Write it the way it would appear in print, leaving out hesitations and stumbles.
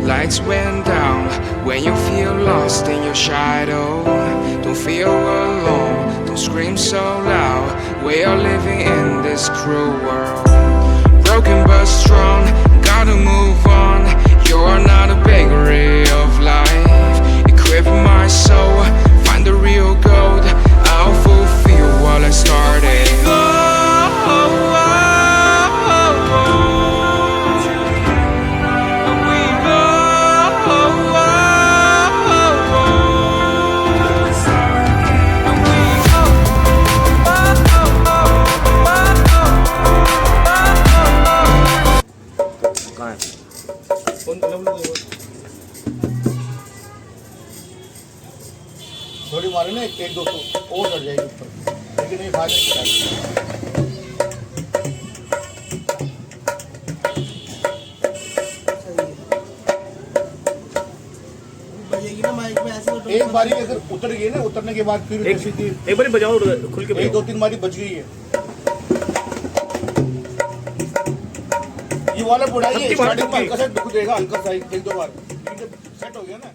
Lights went down when you feel lost in your shadow. Don't feel alone, don't scream so loud. We are living in this cruel world. Broken but strong, gotta move on. You're not a bakery of life. Equip my soul, find the real gold. I'll fulfill what I started. थोड़ी मारे ना 1-200 और चढ़ जाएगी ऊपर, लेकिन ये फायदा एक बारी अगर उतर गई ना, उतरने के बाद फिर एक बारी बजाओ खुल के, 1-2-3 बारी बच गई है। ये वाला बुढ़ाई है, स्टार्टिंग में हल्का सा दुख देगा, हल्का सा 1-2 बार, सेट हो गया ना।